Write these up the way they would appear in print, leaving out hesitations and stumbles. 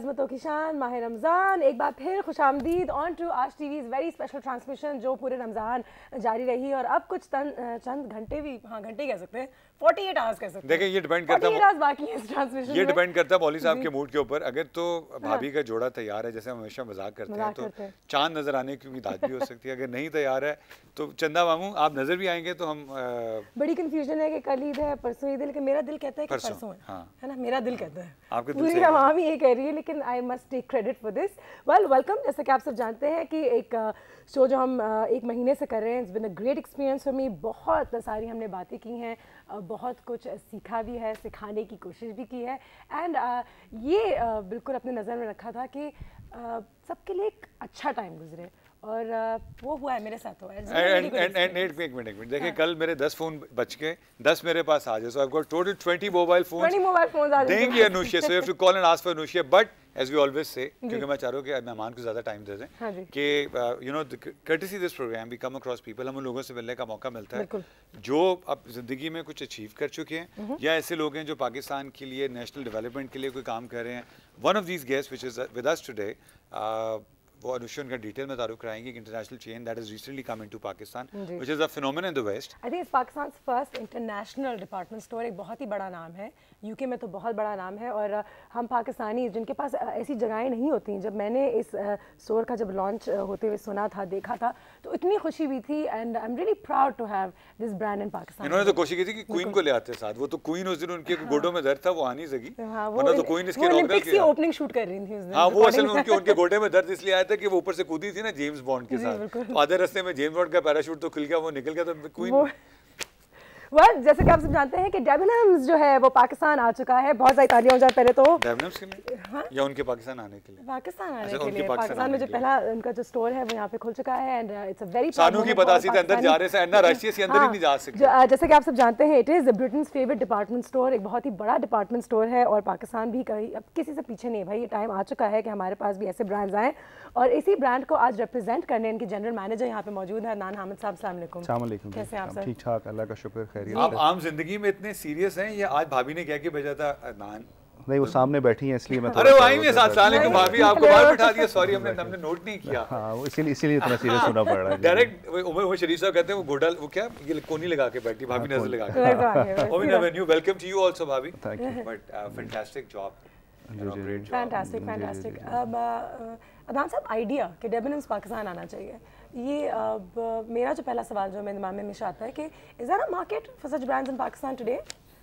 अज़मतों की शान माह रमज़ान, एक बार फिर खुशामदीद ऑन टू आज टीवीज़ वेरी स्पेशल ट्रांसमिशन जो पूरे रमज़ान जारी रही और अब कुछ चंद घंटे भी, हाँ घंटे कह सकते हैं, 48 आवर्स कह सकते हैं। देखिए ये डिपेंड करता है, बाकी है इस ट्रांसमिशन ये डिपेंड करता है मौली साहब के मूड के ऊपर। अगर तो भाभी का जोड़ा तैयार है, जैसे हम हमेशा मजाक करते हैं, तो चांद नजर आने की उम्मीद भी हो सकती है। अगर नहीं तैयार है तो चंदा मामू आप नजर भी आएंगे तो हम बड़ी कंफ्यूजन है कि कल ईद है परसों ईद है, लेकिन मेरा दिल कहता है कि परसों है, हाँ। है ना, मेरा दिल कहता है, आपके दिल पूरी आवाम ये कह रही है, लेकिन I must take credit for this. Welcome. जैसा कि आप सब जानते हैं कि एक शो जो हम एक महीने से कर रहे हैं, it's been a great experience for me. बहुत सारी हमने बातें की हैं, बहुत कुछ सीखा भी है, सिखाने की कोशिश भी की है, एंड ये बिल्कुल अपने नज़र में रखा था कि सबके लिए एक अच्छा टाइम गुजरे, और वो हुआ है मेरे साथ। हुआ है एक मिनट देखिए, कल मेरे 10 फोन बच के 10 मेरे पास आ जाए, so I have got total 20 mobile phones आ देंगे Anushya, so you have to call and ask for Anushya, but as we always say, क्योंकि मैं चाह रहा हूँ कि मेहमान को ज़्यादा टाइम दे दें, कि you know courtesy this program we come across people, हम उन लोगों से मिलने का मौका मिलता है जो अब ज़िंदगी में कुछ अचीव कर चुके हैं, या ऐसे लोग हैं जो पाकिस्तान के लिए नेशनल डेवलपमेंट के लिए कोई काम कर रहे हैं। One of these guest which is with us today, वो अनुष्या उनका डिटेल में तारुफ कराएंगे कि international chain that is recently come into Pakistan, which is a phenomenon in the west. I think it's Pakistan first international department store. एक बहुत ही बड़ा नाम है, यूके में तो बहुत बड़ा नाम है, और हम पाकिस्तानी जिनके पास ऐसी जगहें नहीं होती, जब मैंने इस स्टोर का जब लॉन्च होते हुए सुना था, देखा था, तो इतनी खुशी भी थी, and I am really proud to have this brand in Pakistan. इन्होंने तो कोशिश की थी कि क्वीन को ले आते साथ, वो तो क्वीन उस दिन उनके गोडों में दर्द था, वो आ नहीं सकी, वरना तो क्वीन इसके ओलंपिक्स की ओपनिंग शूट कर रही थी उस दिन। हाँ, वो असल में उनके गोडे में दर्द इसलिए आया था कि वो ऊपर से कूदी थी ना जेम्स बॉन्ड के साथ, आधे रास्ते में जेम्स बॉन्ड का पैराशूट तो खुल गया, वो निकल गया, तो क्वीन जैसे कि आप सब जानते हैं कि डेबनम्स जो है वो पाकिस्तान आ चुका है। बहुत सारी तालियां हो जाए पहले तो डेबनम्स के लिए, या उनके पाकिस्तान आने के लिए, पाकिस्तान आने के लिए, पाकिस्तान में जो पहला उनका जो स्टोर है वो यहाँ पे खुल चुका है, एंड इट्स अ वेरी सानू की बतासी थे अंदर जा रहे से अन्ना रशिया से अंदर ही नहीं जा सकते। जैसे कि आप सब जानते हैं it is Britain's favourite department store, एक बहुत ही बड़ा डिपार्टमेंट स्टोर है, और पाकिस्तान भी कहीं अब किसी से पीछे नहीं है भाई। ये टाइम आ चुका है कि हमारे पास भी ऐसे ब्रांड्स आए, और इसी ब्रांड को आज रिप्रेजेंट करने इनके जनरल मैनेजर यहाँ पे मौजूद है, अदनान हामिद साहब। अस्सलाम वालेकुम, कैसे हैं आप सर? ठीक ठाक, अल्लाह का शुक्र, खैरियत। आप आम जिंदगी में इतने सीरियस हैं, ये आज भाभी ने कह के भेजा था अदनान? नहीं, वो सामने बैठी हैं इसलिए मैं अरे वहीं में साथ साले को भाभी आपको बाहर बिठा दिया, सॉरी हमने नोट नहीं किया। हाँ, वो इसीलिए इतना सीरियस होना पड़ रहा है। डायरेक्ट वो शरीफ साहब कहते हैं वो घोटा, वो क्या ये कोनी लगा के बैठी भाभी, नजर लगा के। ओमिन avenue, welcome to you also भाभी, बट फैंटास्टिक जॉब, फैंटास्टिक। अब अदनान साहब, आइडिया कि डेबनम्स पाकिस्तान आना चाहिए, ये अब मेरा जो पहला सवाल जो मेरे दिमाग में हमेशा आता है कि is there a market for such brands in Pakistan today?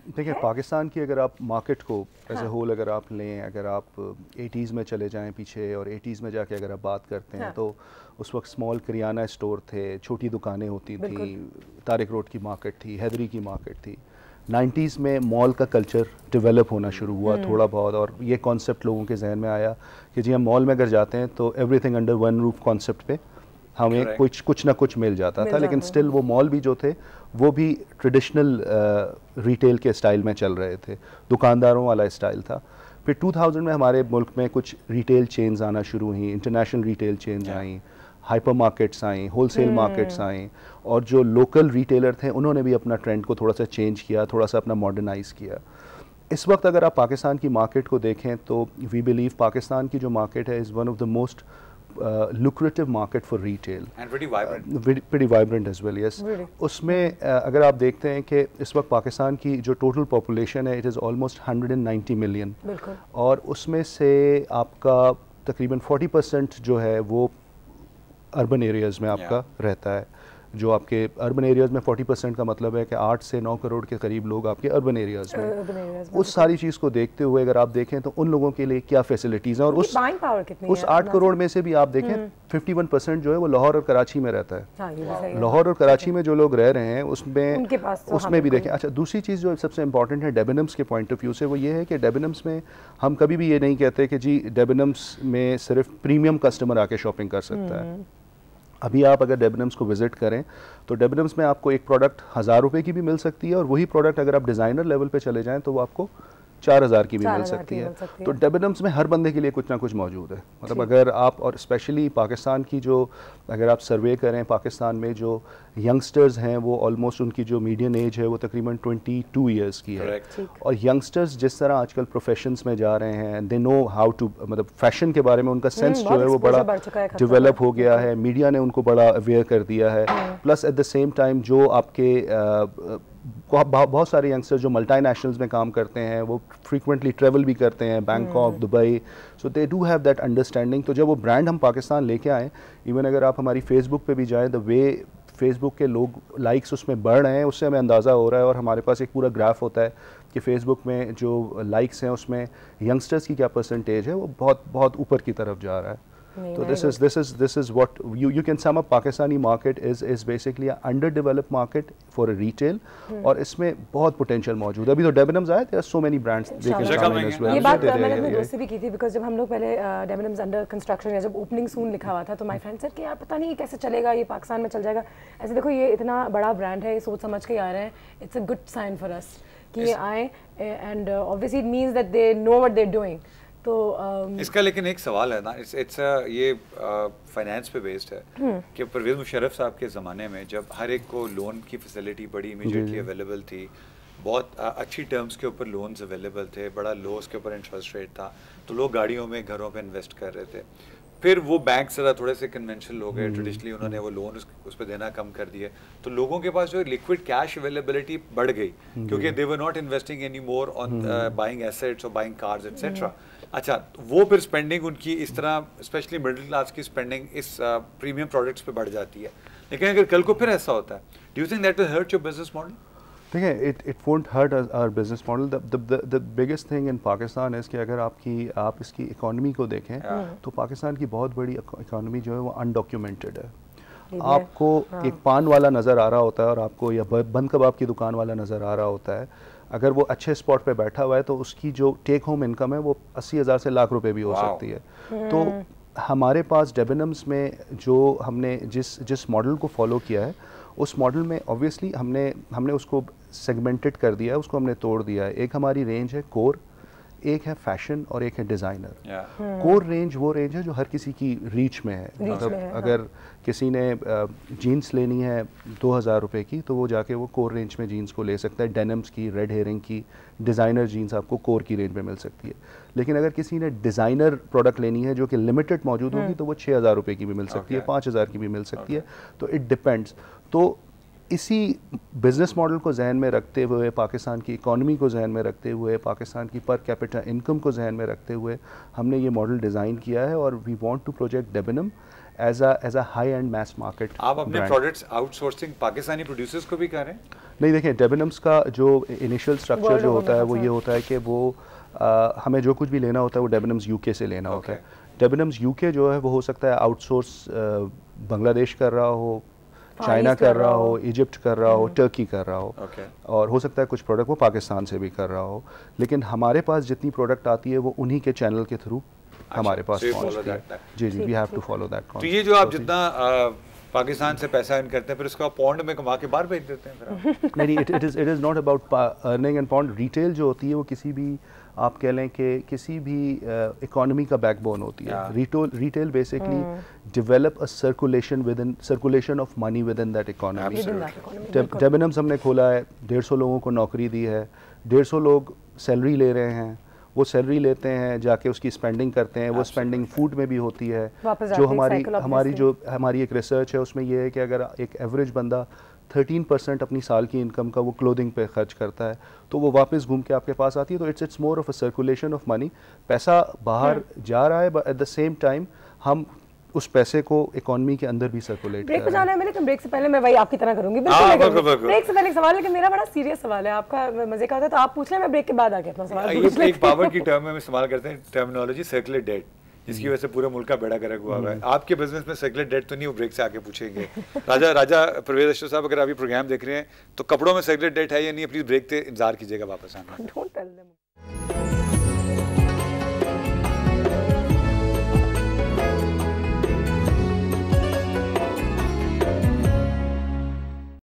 देखिए, पाकिस्तान की अगर आप मार्केट को एज ए होल अगर आप लें, अगर आप 80s में चले जाएं पीछे, और 80s में जाके अगर आप बात करते हैं, तो उस वक्त स्मॉल करियाना स्टोर थे, छोटी दुकानें होती थी, तारिक रोड की मार्केट थी, हैदरी की मार्केट थी। 90s में मॉल का कल्चर डेवलप होना शुरू हुआ थोड़ा बहुत, और ये कॉन्सेप्ट लोगों के जहन में आया कि जी हम मॉल में अगर जाते हैं तो everything under one roof concept पे हमें कुछ ना कुछ मिल जाता था, लेकिन स्टिल वो मॉल भी जो थे वो भी ट्रेडिशनल रिटेल के स्टाइल में चल रहे थे, दुकानदारों वाला स्टाइल था। फिर 2000 में हमारे मुल्क में कुछ रिटेल चेन्स आना शुरू हुई, इंटरनेशनल रिटेल चेन्स आई, हाइपर मार्केट्स आई, होलसेल मार्केट्स आई, और जो लोकल रिटेलर थे उन्होंने भी अपना ट्रेंड को थोड़ा सा चेंज किया, थोड़ा सा अपना मॉडर्नाइज किया। इस वक्त अगर आप पाकिस्तान की मार्केट को देखें तो वी बिलीव पाकिस्तान की जो मार्केट है is one of the most lucrative market for retail and pretty vibrant, pretty vibrant as well, yes. उसमें अगर आप देखते हैं कि इस वक्त पाकिस्तान की जो टोटल पॉपुलेशन है इट इज़ ऑलमोस्ट 190 मिलियन, और उसमें से आपका तकरीबन 40% जो है वो अर्बन एरियाज़ में आपका रहता है। जो आपके अर्बन एरियाज़ में 40% का मतलब है कि 8 से 9 करोड़ के करीब लोग आपके अर्बन एरियाज़ में। उस सारी चीज़ को देखते हुए अगर आप देखें तो उन लोगों के लिए क्या फैसिलिटीज़ हैं, और उस 8 करोड़ में से भी आप देखें 51% जो है वो लाहौर और कराची में रहता है। लाहौर और कराची में जो लोग रह रहे हैं उसमें भी देखें। अच्छा, दूसरी चीज़ जो सबसे इंपॉर्टेंट है डेबनम्स के पॉइंट ऑफ व्यू से, वो ये है कि डेबनम्स में हम कभी भी ये नहीं कहते कि जी डेबनम्स में सिर्फ प्रीमियम कस्टमर आके शॉपिंग कर सकता है। अभी आप अगर डेबनम्स को विज़िट करें तो डेबनम्स में आपको एक प्रोडक्ट 1000 रुपये की भी मिल सकती है, और वही प्रोडक्ट अगर आप डिज़ाइनर लेवल पे चले जाएं तो वो आपको 4000 की भी मिल सकती है। तो डेबिनम्स में हर बंदे के लिए कुछ ना कुछ मौजूद है। मतलब अगर आप, और स्पेशली पाकिस्तान की जो, अगर आप सर्वे करें पाकिस्तान में जो यंगस्टर्स हैं वो ऑलमोस्ट उनकी जो मीडियन एज है वो तकरीबन 22 ईयर्स की है। और यंगस्टर्स जिस तरह आजकल प्रोफेशंस में जा रहे हैं, दे नो हाउ टू, मतलब फैशन के बारे में उनका सेंस जो है वो बड़ा डेवलप हो गया है, मीडिया ने उनको बड़ा अवेयर कर दिया है। Plus at the same time जो आपके बहुत सारे यंगस्टर्स जो मल्टीनेशनल्स में काम करते हैं वो फ्रीक्वेंटली ट्रैवल भी करते हैं, Bangkok, Dubai, so they do have that understanding. तो जब वो ब्रांड हम पाकिस्तान लेके आए, इवन अगर आप हमारी फेसबुक पे भी जाएं, द वे फेसबुक के लोग लाइक्स उसमें बढ़ रहे हैं उससे हमें अंदाज़ा हो रहा है। और हमारे पास एक पूरा ग्राफ होता है कि फेसबुक में जो लाइक्स हैं उसमें यंगस्टर्स की क्या परसेंटेज है, वो बहुत बहुत ऊपर की तरफ जा रहा है। So this is what you can sum up Pakistani market is basically an underdeveloped market for a retail, और इसमें बहुत potential मौजूद है। अभी तो Debenhams आए, there are so many brands they can come in as well। ये बात मैंने अपने दोस्त से भी की थी, because जब हम लोग पहले Debenhams under construction या जब opening soon लिखा हुआ था, तो my friend said कि यार पता नहीं कैसे चलेगा, ये पाकिस्तान में चल जाएगा। ऐसे देखो ये इतना बड़ा ब्रांड है, ये सोच समझ के आ रहे हैं, it's a good sign for us कि ये आए, and obviously it means that they know what they're doing। तो इसका लेकिन एक सवाल है ना, इट्स ये फाइनेंस पे बेस्ड है कि परवेज़ मुशर्रफ साहब के ज़माने में जब हर एक को लोन की फैसिलिटी बड़ी इमीडिएटली अवेलेबल थी, बहुत अच्छी टर्म्स के ऊपर लोन्स अवेलेबल थे, बड़ा लो उसके ऊपर इंटरेस्ट रेट था, तो लोग गाड़ियों में, घरों पे इन्वेस्ट कर रहे थे। फिर वो बैंक ज़रा थोड़े से कन्वेंशनल हो गए, ट्रेडिशनली उन्होंने वो लोन उस पर देना कम कर दिए, तो लोगों के पास जो लिक्विड कैश अवेलेबिलिटी बढ़ गई, क्योंकि they were not investing any more on buying assets और बाइंग कार्स एक्सेट्रा। अच्छा, वो फिर स्पेंडिंग उनकी इस तरह, स्पेशली मिडिल क्लास की स्पेंडिंग इस प्रीमियम प्रोडक्ट्स पे बढ़ जाती है। लेकिन अगर कल को फिर ऐसा होता है, do you think that will hurt your business model? देखिए, it won't hurt our business model. The biggest thing in Pakistan is कि अगर आप इसकी इकोनॉमी को देखें तो पाकिस्तान की बहुत बड़ी इकोनॉमी जो है वो अनडॉक्यूमेंटेड है। आपको एक पान वाला नज़र आ रहा होता है और आपको या बंद कबाब की दुकान वाला नज़र आ रहा होता है, अगर वो अच्छे स्पॉट पे बैठा हुआ है तो उसकी जो टेक होम इनकम है वो 80,000 से लाख रुपए भी हो सकती है। तो हमारे पास डेबेनम्स में जो हमने जिस मॉडल को फॉलो किया है, उस मॉडल में ऑब्वियसली हमने उसको सेगमेंटेड कर दिया है, उसको हमने तोड़ दिया है। एक हमारी रेंज है कोर, एक है फैशन और एक है डिज़ाइनर। कोर रेंज वो रेंज है जो हर किसी की रीच में है। मतलब अगर किसी ने जीन्स लेनी है 2000 रुपए की, तो वो जाके वो कोर रेंज में जीन्स को ले सकता है। डेनिम्स की, रेड हेयरिंग की, डिज़ाइनर जीन्स आपको कोर की रेंज में मिल सकती है। लेकिन अगर किसी ने डिज़ाइनर प्रोडक्ट लेनी है जो कि लिमिटेड मौजूद होगी, तो वो 6000 रुपए की भी मिल सकती है, 5000 की भी मिल सकती है। तो इट डिपेंड्स। तो इसी बिज़नेस मॉडल को जहन में रखते हुए, पाकिस्तान की इकॉनमी को जहन में रखते हुए, पाकिस्तान की पर कैपिटा इनकम को जहन में रखते हुए हमने ये मॉडल डिज़ाइन किया है। और we want to project Debenham as a high end mass market. आप अपने प्रोडक्ट्स आउटसोर्सिंग पाकिस्तानी प्रोड्यूसर्स को भी कर रहे हैं? नहीं, देखिए, डेबेनम्स का जो इनिशियल स्ट्रक्चर जो होता है वो ये होता है कि वो हमें जो कुछ भी लेना होता है वो डेबेनम्स यूके से लेना होता है। डेबेनम्स यूके जो है वो हो सकता है आउटसोर्स बांग्लादेश कर रहा हो, चाइना कर रहा हो, इजिप्ट कर रहा हो, टर्की कर रहा हो, और हो सकता है कुछ प्रोडक्ट वो पाकिस्तान से भी कर रहा हो। लेकिन हमारे पास जितनी प्रोडक्ट आती है वो उन्हीं के चैनल के थ्रू हमारे पास पहुंचती है। जी, we have to follow that. तो ये जो आप जितना पाकिस्तान से पैसा अर्न करते हैं फिर उसको आप पौंड में कमा के बाहर भेज देते हैं? नहीं, it is not about earning in pound. Retail जो होती है वो किसी भी, आप कह लें कि किसी भी इकोनॉमी का बैकबोन होती है। Retail basically develop a circulation of money within that economy. Debenhams हमने खोला है, 150 लोगों को नौकरी दी है, 150 लोग सैलरी ले रहे हैं, वो सैलरी लेते हैं, जाके उसकी स्पेंडिंग करते हैं। वो स्पेंडिंग फूड में भी होती है। जो हमारी एक रिसर्च है उसमें ये है कि अगर एक एवरेज बंदा 13% अपनी साल की इनकम का वो क्लोथिंग पे खर्च करता है, तो वो वापस घूम के आपके पास आती है। तो it's more of a circulation of money. पैसा बाहर जा रहा है, but at the same time हम उस पैसे को इकोनॉमी के अंदर भी सर्कुलेट ब्रेक पे जाना है मैंने, तो ब्रेक से पहले मैं वही आपकी तरह करूंगी। ब्रेक से पहले एक सवाल, लेकिन मेरा बड़ा सीरियस सवाल है, आपका मजे का होता है तो आप पूछ लें, मैं ब्रेक के बाद आके अपना सवाल पूछ लें। एक पावर की टर्म में हम इस्तेमाल करते हैं टर्मिनोलॉजी सर्कुलर डेट, जिसकी वजह से पूरे मुल्क का बेड़ा गर्क हुआ है। आपके बिजनेस में सर्कुलर डेट तो नहीं, वो ब्रेक से आके पूछेंगे। राजा परवेज अशरफ साहब, अगर आप ये प्रोग्राम देख रहे हैं तो कपड़ों में सर्कुलर डेट है या नहीं, प्लीज ब्रेक से इंतजार कीजिएगा वापस आना।